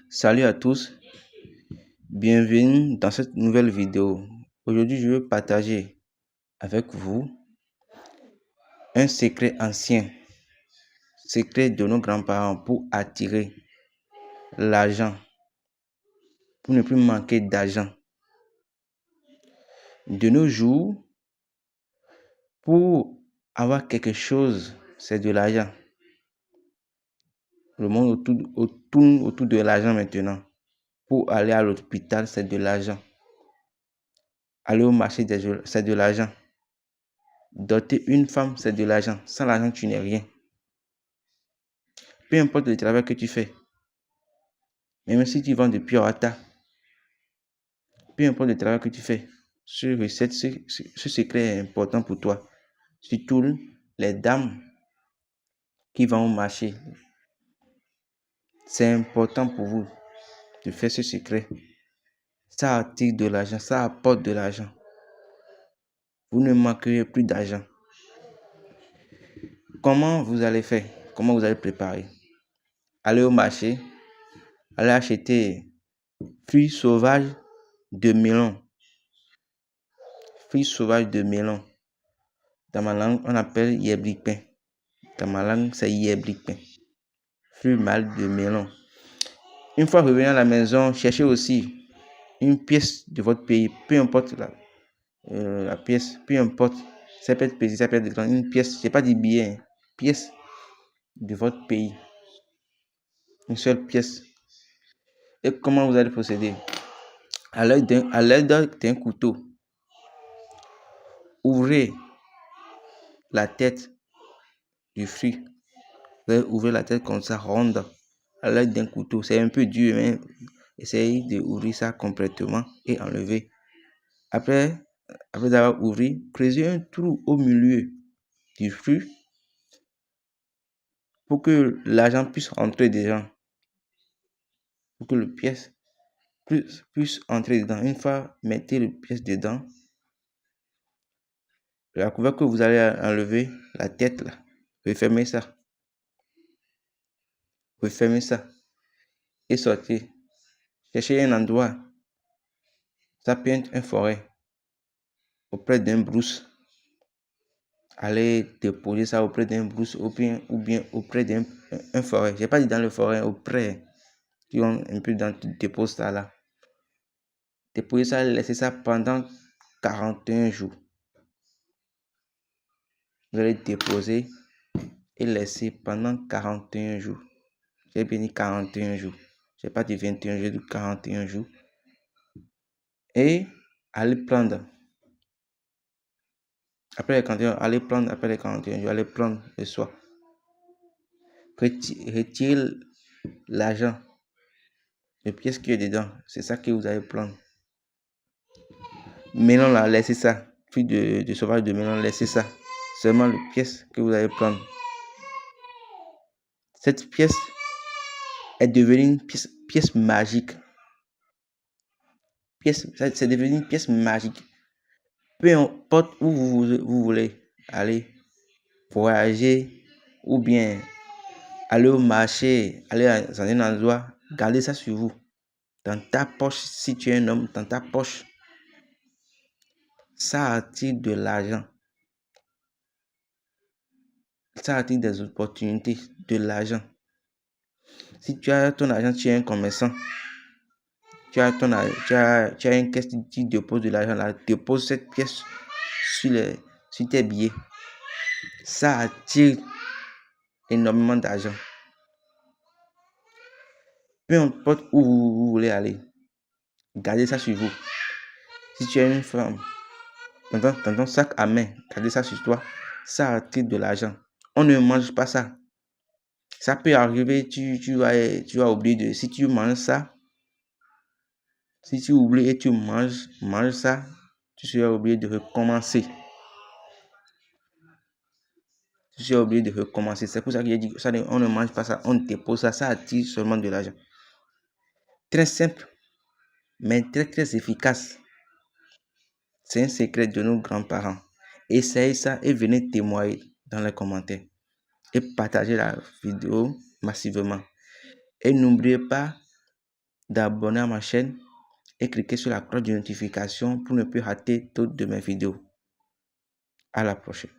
Salut à tous, bienvenue dans cette nouvelle vidéo. Aujourd'hui, je veux partager avec vous un secret ancien, secret de nos grands-parents pour attirer l'argent, pour ne plus manquer d'argent. De nos jours, pour avoir quelque chose, c'est de l'argent. Le monde tourne autour de l'argent maintenant. Pour aller à l'hôpital, c'est de l'argent. Aller au marché, c'est de l'argent. Doter une femme, c'est de l'argent. Sans l'argent, tu n'es rien. Peu importe le travail que tu fais, même si tu vends du pure water, peu importe le travail que tu fais, ce secret est important pour toi. Surtout les dames qui vont au marché. C'est important pour vous de faire ce secret. Ça attire de l'argent, ça apporte de l'argent. Vous ne manquerez plus d'argent. Comment vous allez faire? Comment vous allez préparer? Allez au marché, allez acheter fruits sauvages de melon. Fruits sauvages de melon. Dans ma langue, on appelle yebrikpin. Dans ma langue, c'est yebrikpin. Fruits mâles de melon. Une fois revenu à la maison, cherchez aussi une pièce de votre pays, peu importe la pièce, peu importe. Ça peut être petit, ça peut être grand. Une pièce, c'est pas des billets, pièce de votre pays. Une seule pièce. Et comment vous allez procéder? À l'aide d'un couteau, ouvrez la tête du fruit. Vous allez ouvrir la tête comme ça, ronde, à l'aide d'un couteau. C'est un peu dur, mais essayez d'ouvrir ça complètement et enlever. Après avoir ouvert, creusez un trou au milieu du fruit pour que l'argent puisse entrer dedans. Pour que le pièce puisse entrer dedans. Une fois mettez le pièce dedans, la couverture que vous allez enlever, la tête là, refermez ça. Refermez ça et sortez. Cherchez un endroit. Ça peut être une forêt auprès d'un brousse. Allez déposer ça auprès d'un brousse ou bien auprès d'un forêt. Je n'ai pas dit dans le forêt, auprès. Tu ont un peu dans, tu déposes ça là. Déposer ça, laissez ça pendant 41 jours. Vous allez déposer et laisser pendant 41 jours. J'ai bien dit 41 jours. Je n'ai pas dit 21 jours, j'ai dit 41 jours. Et allez prendre. Après les 41 jours, allez prendre, après les 41 jours, allez prendre le soir. Retirez l'argent. Les pièces qui est dedans, c'est ça que vous allez prendre. Melon là, laissez ça. Fruit de sauvage de melon, laissez ça. Seulement les pièces que vous allez prendre. Cette pièce est devenue une pièce magique. C'est devenu une pièce magique. Peu importe où vous voulez aller, voyager ou bien aller au marché, aller dans un endroit, gardez ça sur vous. Dans ta poche, si tu es un homme, dans ta poche, ça attire de l'argent. Ça attire des opportunités, de l'argent. Si tu as ton argent, tu es un commerçant. Tu as une caisse, tu déposes de l'argent là. Dépose cette pièce sur tes billets. Ça attire énormément d'argent. Peu importe où vous voulez aller, gardez ça sur vous. Si tu es une femme, dans ton sac à main, gardez ça sur toi. Ça attire de l'argent. On ne mange pas ça. Ça peut arriver, tu vas oublier de... Si tu manges ça, si tu oublies et tu manges ça, tu seras obligé de recommencer. C'est pour ça que j'ai dit ça, on ne mange pas ça, on dépose ça, ça attire seulement de l'argent. Très simple, mais très très efficace. C'est un secret de nos grands-parents. Essayez ça et venez témoigner dans les commentaires. Et partagez la vidéo massivement. Et n'oubliez pas d'abonner à ma chaîne et cliquez sur la cloche de notification pour ne plus rater toutes de mes vidéos. À la prochaine.